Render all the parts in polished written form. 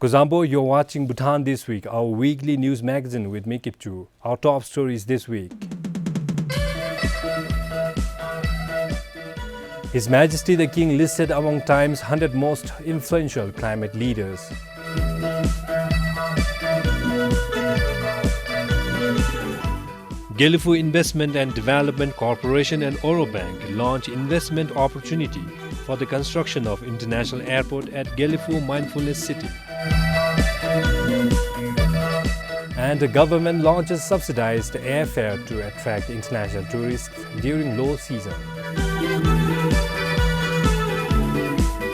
Kozambo, you're watching Bhutan This Week, our weekly news magazine with me, 𝗕𝗵𝘂𝘁. Our top stories this week. His Majesty the King listed among Time's 100 most influential climate leaders. 𝗕𝗵𝘂𝘁 Investment and Development Corporation and Eurobank launch investment opportunity for the construction of international airport at 𝗕𝗵𝘂 Mindfulness City. And the government launches subsidized airfare to attract international tourists during low season.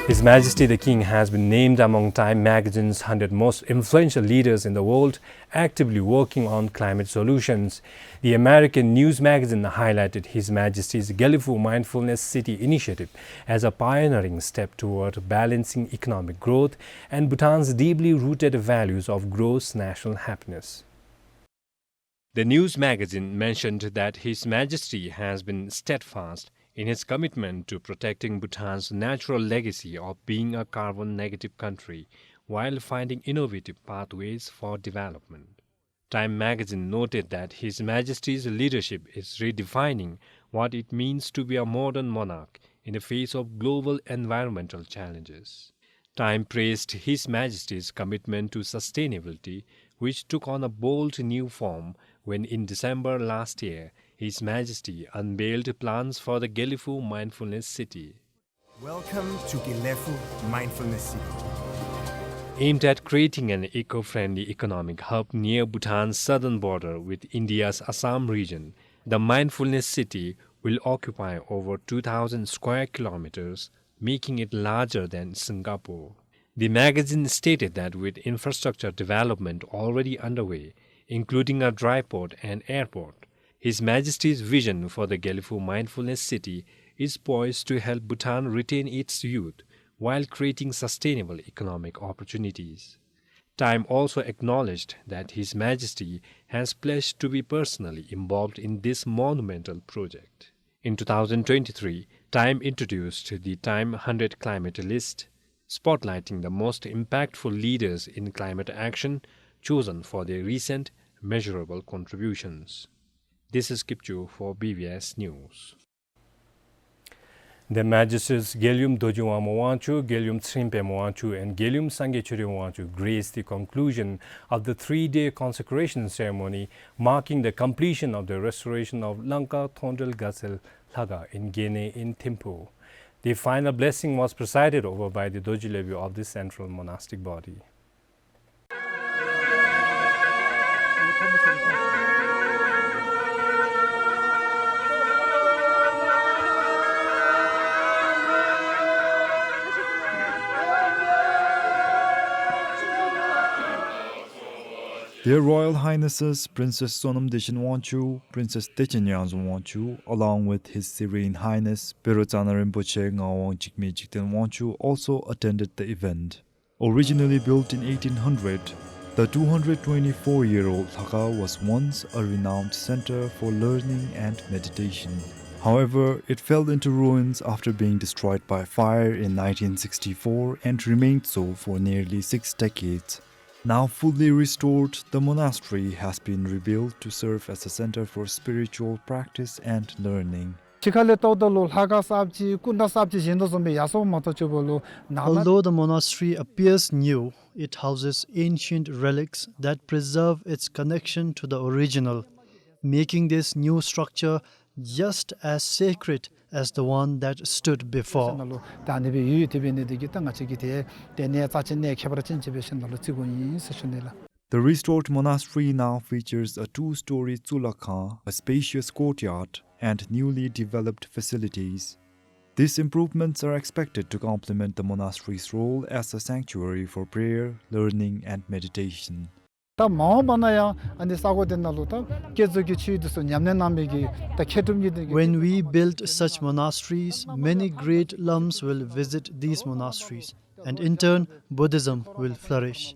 His Majesty the King has been named among Time magazine's 100 most influential leaders in the world actively working on climate solutions. The American news magazine highlighted His Majesty's 𝗕𝗵𝘂 Mindfulness City initiative as a pioneering step toward balancing economic growth and Bhutan's deeply rooted values of gross national happiness. The news magazine mentioned that His Majesty has been steadfast in his commitment to protecting Bhutan's natural legacy of being a carbon-negative country while finding innovative pathways for development. Time magazine noted that His Majesty's leadership is redefining what it means to be a modern monarch in the face of global environmental challenges. Time praised His Majesty's commitment to sustainability, which took on a bold new form when in December last year, His Majesty unveiled plans for the 𝗕𝗵𝘂 Mindfulness City. Welcome to 𝗕𝗵𝘂 Mindfulness City. Aimed at creating an eco-friendly economic hub near Bhutan's southern border with India's Assam region, the Mindfulness City will occupy over 2,000 square kilometers, making it larger than Singapore. The magazine stated that with infrastructure development already underway, including a dry port and airport, His Majesty's vision for the 𝗕𝗵𝘂 Mindfulness City is poised to help Bhutan retain its youth while creating sustainable economic opportunities. Time also acknowledged that His Majesty has pledged to be personally involved in this monumental project. In 2023, Time introduced the Time 100 Climate List, spotlighting the most impactful leaders in climate action chosen for their recent measurable contributions. This is 𝗕𝗵𝘂𝘁 for BBS News. The Majesties 𝗕𝗵𝘂𝗁𝘂𝘁, 𝗕𝗵𝘂𝗁𝘂𝘁, and 𝗕𝗵𝘂𝘃𝗂𝘁 graced the conclusion of the three-day consecration ceremony marking the completion of the restoration of 𝗪𝗪 Thondel Gatsel Lhaga in 𝗕𝗵𝘂 in 𝗕𝗵𝘂. The final blessing was presided over by the Doji Levy of the central monastic body. Their Royal Highnesses Princess Sonam Deshinwangchu, Princess Techenyanzwangchu, along with His Serene Highness Perotsana Rinpoche Ngawang Jigme Jigten Wangchu also attended the event. Originally built in 1800, the 224-year-old Lhaga was once a renowned center for learning and meditation. However, it fell into ruins after being destroyed by fire in 1964 and remained so for nearly 6 decades. Now fully restored, the monastery has been rebuilt to serve as a center for spiritual practice and learning. Although the monastery appears new, it houses ancient relics that preserve its connection to the original, making this new structure just as sacred as the one that stood before. The restored monastery now features a 2-story 𝗬𝗪𝗪, a spacious courtyard, and newly developed facilities. These improvements are expected to complement the monastery's role as a sanctuary for prayer, learning, and meditation. When we build such monasteries, many great lums will visit these monasteries, and in turn, Buddhism will flourish.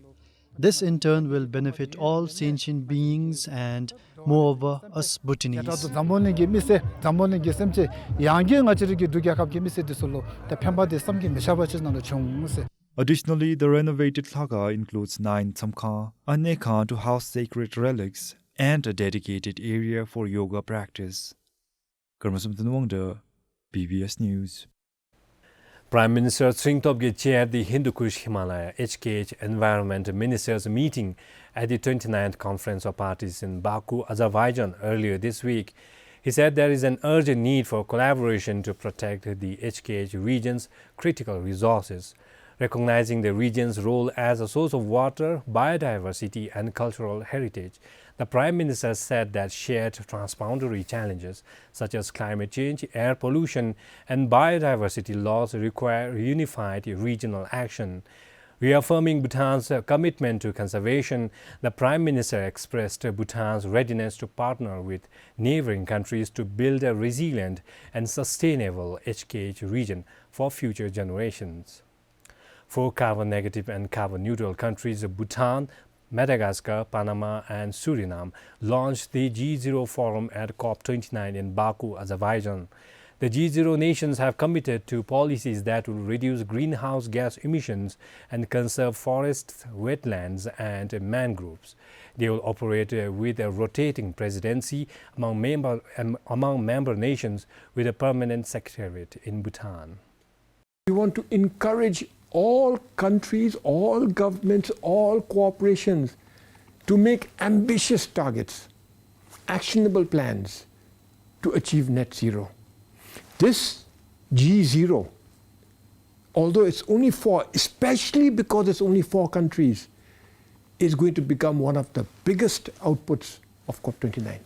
This in turn will benefit all sentient beings and, moreover, us Bhutanese. Additionally, the renovated 𝗧𝗲𝗃 includes 9 𝗕𝗂𝗃, a nekha to house sacred relics, and a dedicated area for yoga practice. 𝗕𝗵𝗂𝗶𝗀𝗃𝗿, PBS News. Prime Minister 𝗧𝗵𝗂𝗁 chaired the 𝗕nci𝘃𝗃𝗵𝗂𝗐 𝗕𝗚𝗂𝗃 Environment Ministers meeting at the 29th Conference of Parties in Baku, Azerbaijan earlier this week. He said there is an urgent need for collaboration to protect the 𝗕ci𝘃 region's critical resources, recognizing the region's role as a source of water, biodiversity and cultural heritage. The Prime Minister said that shared transboundary challenges such as climate change, air pollution and biodiversity loss require unified regional action. Reaffirming Bhutan's commitment to conservation, the Prime Minister expressed Bhutan's readiness to partner with neighboring countries to build a resilient and sustainable 𝗕ci𝘃 region for future generations. 4 carbon-negative and carbon-neutral countries, Bhutan, Madagascar, Panama and Suriname, launched the G0 Forum at COP29 in Baku, Azerbaijan. The G0 nations have committed to policies that will reduce greenhouse gas emissions and conserve forests, wetlands and mangroves. They will operate with a rotating presidency among member nations with a permanent secretariat in Bhutan. We want to encourage all countries, all governments, all corporations to make ambitious targets, actionable plans to achieve net zero. This G0, although it's only 4, especially because it's only 4 countries, is going to become one of the biggest outputs of COP29.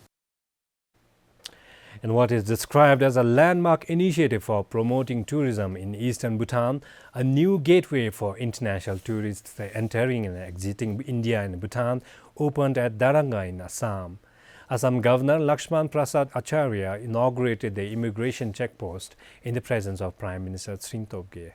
In what is described as a landmark initiative for promoting tourism in eastern Bhutan, a new gateway for international tourists entering and exiting India and Bhutan opened at Daranga in Assam. Assam Governor 𝗪𝗲𝗂𝗪𝗓 inaugurated the immigration checkpost in the presence of Prime Minister 𝗧𝗵𝗂𝗃.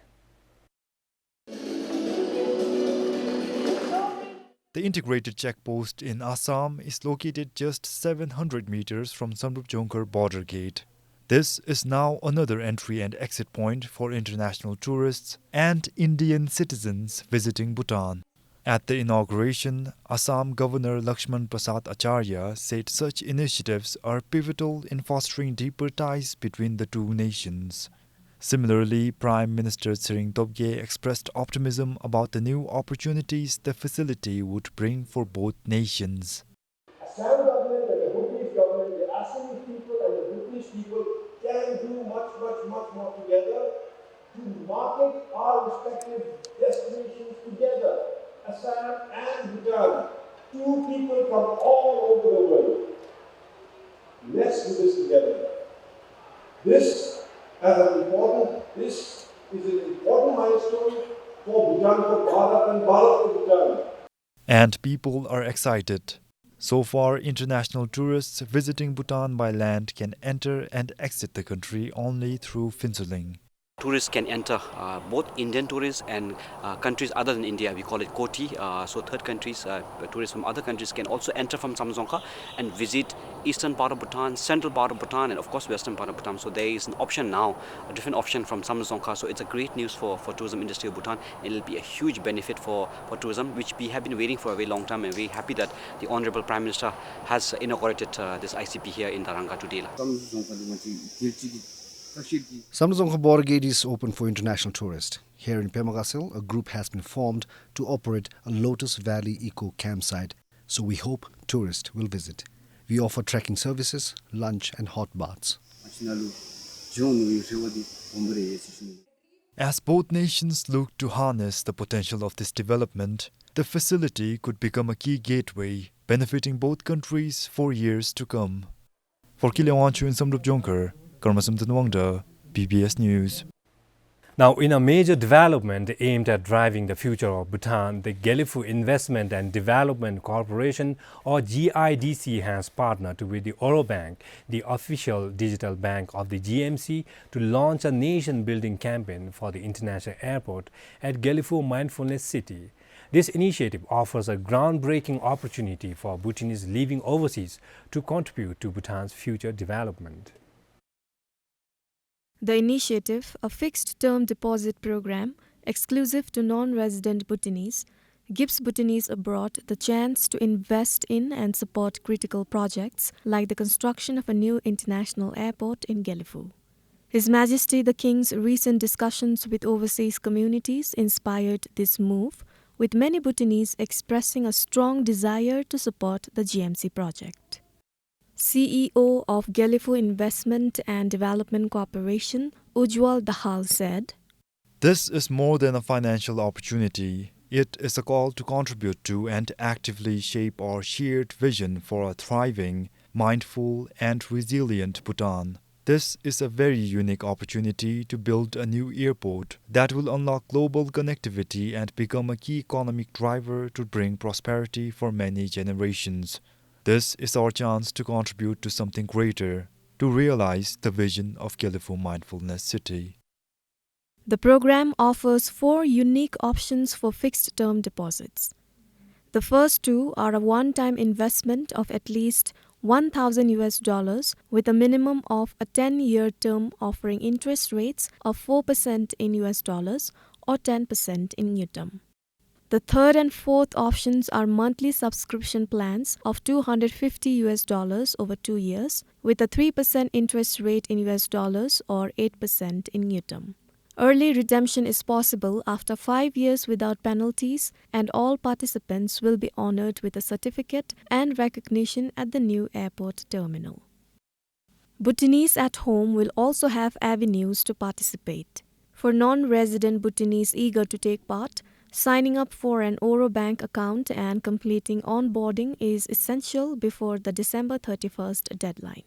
The integrated checkpost in Assam is located just 700 meters from 𝗕𝗵𝗂𝗪𝗓𝗃 border gate. This is now another entry and exit point for international tourists and Indian citizens visiting Bhutan. At the inauguration, Assam Governor 𝗪𝗲𝗂𝗪𝗓 said such initiatives are pivotal in fostering deeper ties between the two nations. Similarly, Prime Minister 𝗧𝗵𝗂𝗃𝗍 expressed optimism about the new opportunities the facility would bring for both nations. Assam government and the Bhutanese government, the Assam people and the Bhutanese people can do much more together to market our respective destinations together. Assam and Bhutan, 2 people from all over the world. Let's do this together. This is an important milestone for Bhutan, for Bharat and Bharat for Bhutan. And people are excited. So far, international tourists visiting Bhutan by land can enter and exit the country only through Phinsuling. Tourists can enter, both Indian tourists and countries other than India. We call it 𝗏𝗏𝗃. So third countries, tourists from other countries can also enter from 𝗕𝗵𝗂𝗃 and visit eastern part of Bhutan, central part of Bhutan and of course western part of Bhutan. So there is an option now, a different option from 𝗕𝗵𝗂𝗃. So it's a great news for tourism industry of Bhutan. It will be a huge benefit for tourism, which we have been waiting for a very long time, and we're happy that the Honorable Prime Minister has inaugurated this ICP here in Daranga today. 𝗕𝗵𝗂𝗃𝗍𝗺𝗃 is open for international tourists. Here in 𝗕𝗵𝗂𝗃, a group has been formed to operate a Lotus Valley Eco Campsite, so we hope tourists will visit. We offer trekking services, lunch and hot baths. As both nations look to harness the potential of this development, the facility could become a key gateway, benefiting both countries for years to come. For 𝗕𝗚𝗂𝗪𝗓 in 𝗕𝗵𝗂𝗪𝗃𝗧, 𝗕𝗵𝗂𝗪𝗔𝗂𝗪𝗔𝗂𝗪, PBS News. Now, in a major development aimed at driving the future of Bhutan, the Gyelephu Investment and Development Corporation, or GIDC, has partnered with the Oro Bank, the official digital bank of the GMC, to launch a nation-building campaign for the international airport at Gyelephu Mindfulness City. This initiative offers a groundbreaking opportunity for Bhutanese living overseas to contribute to Bhutan's future development. The initiative, a fixed-term deposit program, exclusive to non-resident Bhutanese, gives Bhutanese abroad the chance to invest in and support critical projects like the construction of a new international airport in 𝗕𝗵𝘂𝗀. His Majesty the King's recent discussions with overseas communities inspired this move, with many Bhutanese expressing a strong desire to support the GMC project. CEO of 𝗕𝗵𝘂𝗀 Investment and Development Corporation, 𝗪𝗲𝗲𝗿 said, This is more than a financial opportunity. It is a call to contribute to and actively shape our shared vision for a thriving, mindful, and resilient Bhutan. This is a very unique opportunity to build a new airport that will unlock global connectivity and become a key economic driver to bring prosperity for many generations. This is our chance to contribute to something greater, to realize the vision of 𝗕𝗵𝘂 Mindfulness City. The program offers 4 unique options for fixed-term deposits. The first 2 are a one-time investment of at least $1,000 with a minimum of a 10-year term offering interest rates of 4% in US dollars or 10% in Newton. The third and fourth options are monthly subscription plans of $250 over 2 years with a 3% interest rate in US dollars or 8% in Newton. Early redemption is possible after 5 years without penalties, and all participants will be honored with a certificate and recognition at the new airport terminal. Bhutanese at home will also have avenues to participate. For non-resident Bhutanese eager to take part, signing up for an Oro Bank account and completing onboarding is essential before the December 31st deadline.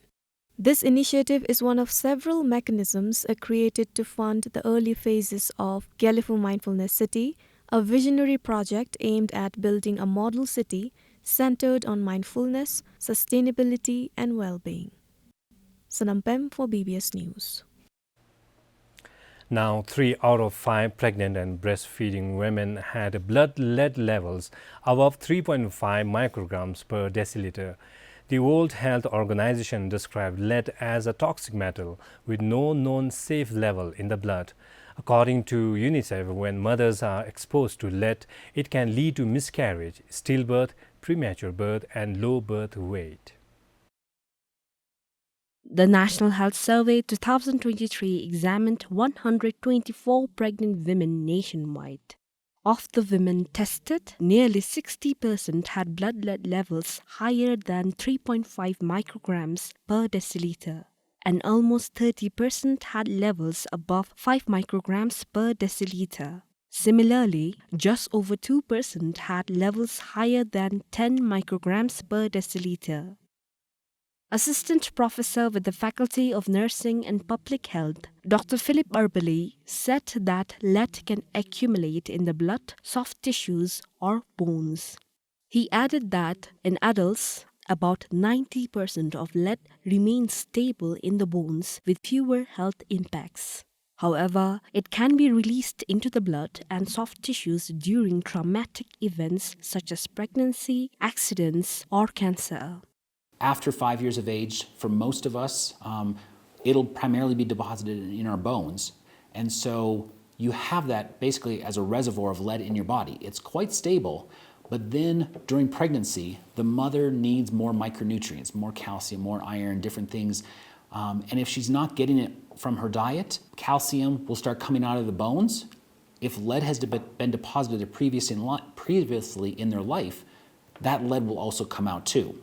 This initiative is one of several mechanisms created to fund the early phases of 𝗕𝗵𝘂 Mindfulness City, a visionary project aimed at building a model city centered on mindfulness, sustainability, and well-being. 𝗧𝗵𝗶𝘀 for BBS News. Now, 3 out of 5 pregnant and breastfeeding women had blood lead levels above 3.5 micrograms per deciliter. The World Health Organization described lead as a toxic metal with no known safe level in the blood. According to UNICEF, when mothers are exposed to lead, it can lead to miscarriage, stillbirth, premature birth, and low birth weight. The National Health Survey 2023 examined 124 pregnant women nationwide. Of the women tested, nearly 60% had blood lead levels higher than 3.5 micrograms per deciliter, and almost 30% had levels above 5 micrograms per deciliter. Similarly, just over 2% had levels higher than 10 micrograms per deciliter. Assistant Professor with the Faculty of Nursing and Public Health, Dr. 𝗕𝗵𝗂𝗶𝘀 said that lead can accumulate in the blood, soft tissues, or bones. He added that in adults, about 90% of lead remains stable in the bones with fewer health impacts. However, it can be released into the blood and soft tissues during traumatic events such as pregnancy, accidents, or cancer. After 5 years of age, for most of us, it'll primarily be deposited in our bones. And so you have that basically as a reservoir of lead in your body. It's quite stable, but then during pregnancy, the mother needs more micronutrients, more calcium, more iron, different things. And if she's not getting it from her diet, calcium will start coming out of the bones. If lead has been deposited previously in their life, that lead will also come out too.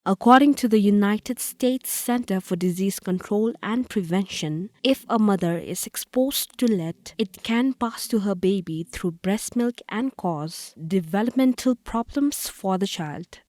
According to the United States Center for Disease Control and Prevention, if a mother is exposed to lead, it can pass to her baby through breast milk and cause developmental problems for the child.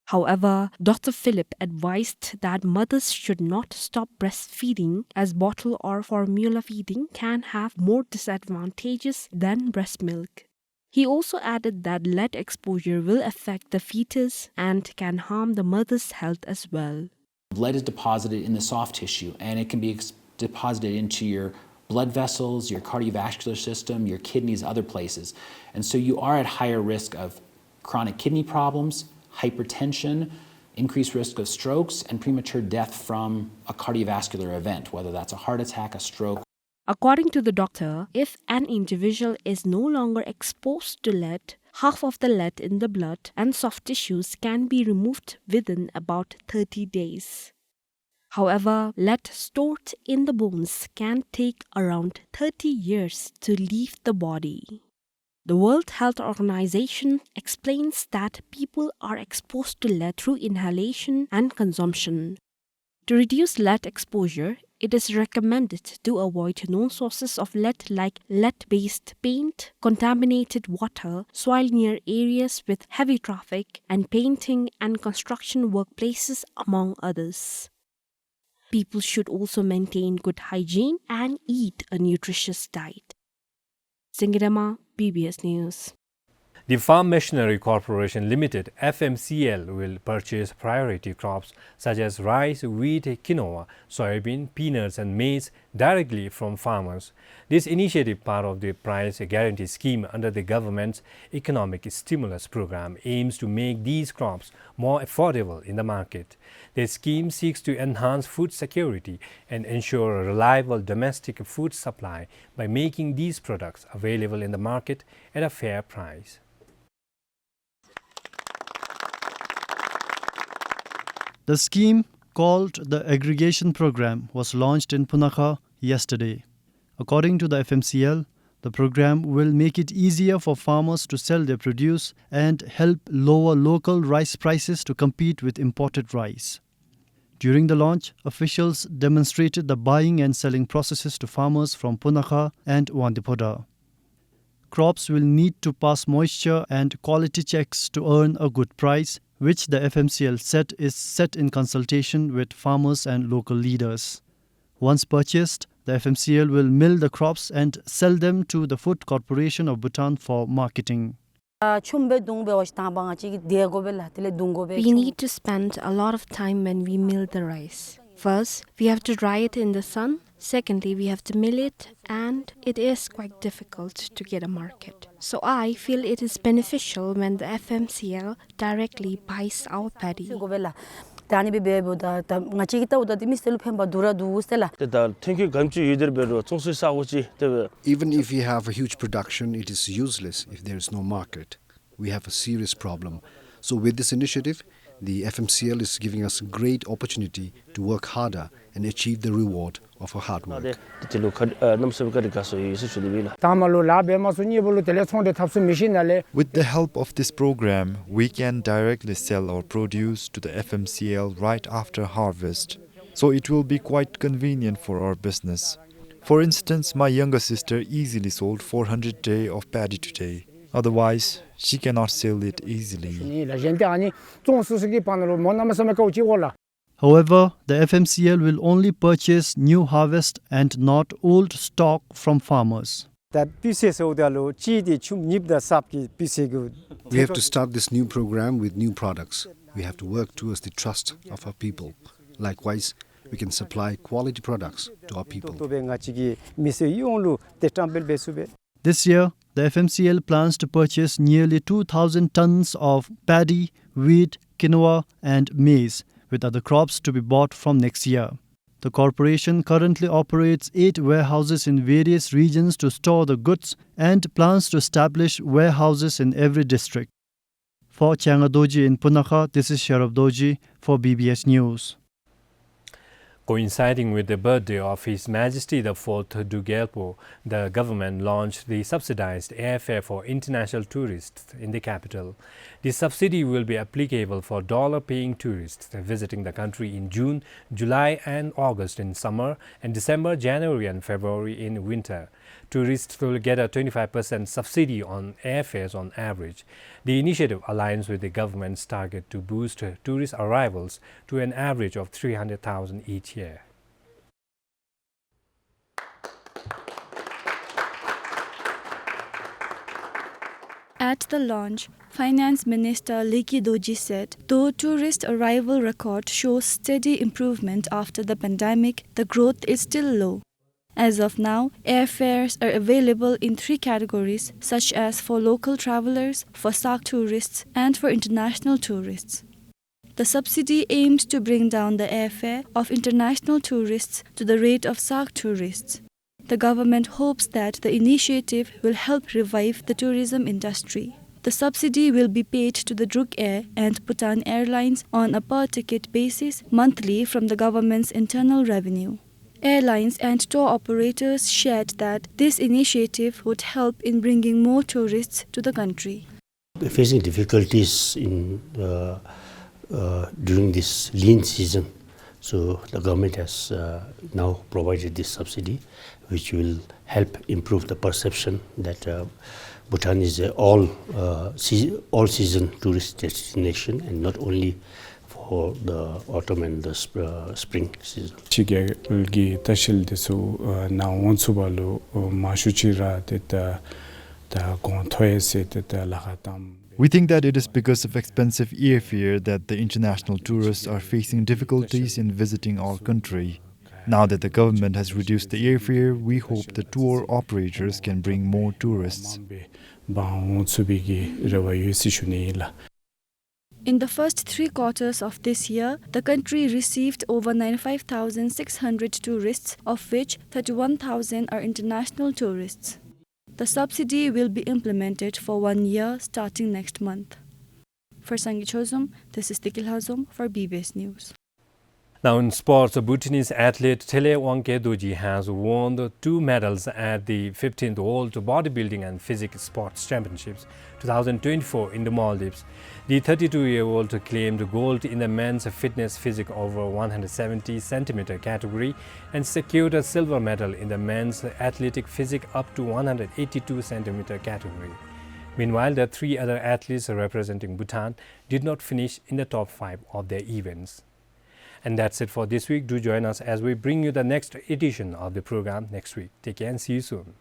However, Dr. 𝗕𝗵𝗂𝗶 advised that mothers should not stop breastfeeding as bottle or formula feeding can have more disadvantages than breast milk. He also added that lead exposure will affect the fetus and can harm the mother's health as well. Lead is deposited in the soft tissue, and it can be deposited into your blood vessels, your cardiovascular system, your kidneys, other places. And so you are at higher risk of chronic kidney problems, hypertension, increased risk of strokes, and premature death from a cardiovascular event, whether that's a heart attack, a stroke. According to the doctor, if an individual is no longer exposed to lead, half of the lead in the blood and soft tissues can be removed within about 30 days. However, lead stored in the bones can take around 30 years to leave the body. The World Health Organization explains that people are exposed to lead through inhalation and consumption. To reduce lead exposure, it is recommended to avoid known sources of lead like lead-based paint, contaminated water, soil near areas with heavy traffic, and painting and construction workplaces, among others. People should also maintain good hygiene and eat a nutritious diet. 𝗕𝗵𝗂𝘁𝗲𝗺𝗍, PBS News. The Farm Machinery Corporation Limited (FMCL) will purchase priority crops such as rice, wheat, quinoa, soybean, peanuts and maize directly from farmers. This initiative, part of the price guarantee scheme under the government's economic stimulus program, aims to make these crops more affordable in the market. The scheme seeks to enhance food security and ensure a reliable domestic food supply by making these products available in the market at a fair price. The scheme, called the Aggregation Program, was launched in Punakha yesterday. According to the FMCL, the program will make it easier for farmers to sell their produce and help lower local rice prices to compete with imported rice. During the launch, officials demonstrated the buying and selling processes to farmers from Punakha and Wandiphoda. Crops will need to pass moisture and quality checks to earn a good price, which the FMCL said is set in consultation with farmers and local leaders. Once purchased, the FMCL will mill the crops and sell them to the Food Corporation of Bhutan for marketing. We need to spend a lot of time when we mill the rice. First, we have to dry it in the sun. Secondly, we have to mill it, and it is quite difficult to get a market. So I feel it is beneficial when the FMCL directly buys our paddy. Even if we have a huge production, it is useless if there is no market. We have a serious problem. So with this initiative, the FMCL is giving us a great opportunity to work harder and achieve the reward of our hard work. With the help of this program, we can directly sell our produce to the FMCL right after harvest. So it will be quite convenient for our business. For instance, my younger sister easily sold 400 days of paddy today. Otherwise, she cannot sell it easily. However, the FMCL will only purchase new harvest and not old stock from farmers. We have to start this new program with new products. We have to work towards the trust of our people. Likewise, we can supply quality products to our people. This year, the FMCL plans to purchase nearly 2,000 tons of paddy, wheat, quinoa and maize, with other crops to be bought from next year. The corporation currently operates 8 warehouses in various regions to store the goods and plans to establish warehouses in every district. For 𝗕𝗵𝗂𝗫𝗀 in Punakha, this is 𝗕𝗵𝗂𝗫𝗀 for BBS News. Coinciding with the birthday of His Majesty the 4th Duke Gelpo, the government launched the subsidized airfare for international tourists in the capital. The subsidy will be applicable for dollar-paying tourists visiting the country in June, July and August in summer, and December, January and February in winter. Tourists will get a 25% subsidy on airfares on average. The initiative aligns with the government's target to boost tourist arrivals to an average of 300,000 each year. At the launch, Finance Minister Lekki Doji said, though tourist arrival record shows steady improvement after the pandemic, the growth is still low. As of now, airfares are available in 3 categories, such as for local travelers, for SAARC tourists, and for international tourists. The subsidy aims to bring down the airfare of international tourists to the rate of SAARC tourists. The government hopes that the initiative will help revive the tourism industry. The subsidy will be paid to the Druk Air and Bhutan Airlines on a per-ticket basis monthly from the government's internal revenue. Airlines and tour operators shared that this initiative would help in bringing more tourists to the country. We're facing difficulties in during this lean season, so the government has now provided this subsidy, which will help improve the perception that Bhutan is an all-season tourist destination, and not only for the autumn and the spring season. 𝗪𝗲𝗂𝗁𝗲𝗍 तहसील ना वंशुबालो माशुचिरा तेता ता गोंथोए से तेता लगाताम. We think that it is because of expensive airfare that the international tourists are facing difficulties in visiting our country. Now that the government has reduced the airfare, we hope the tour operators can bring more tourists. In the first 3 quarters of this year, the country received over 95,600 tourists, of which 31,000 are international tourists. The subsidy will be implemented for 1 year starting next month. For 𝗧𝗵𝗂𝘁𝗲𝗺, this is 𝗕𝗵𝗂𝗁𝗲𝗿 for BBS News. Now in sports, the Bhutanese athlete 𝗕𝗵𝗂𝗫𝗂𝗺𝗍 has won the 2 medals at the 15th World Bodybuilding and Physique Sports Championships 2024 in the Maldives. The 32-year-old claimed gold in the men's fitness physique over 170 centimeter category and secured a silver medal in the men's athletic physique up to 182 centimeter category. Meanwhile, the 3 other athletes representing Bhutan did not finish in the top 5 of their events. And that's it for this week. Do join us as we bring you the next edition of the program next week. Take care and see you soon.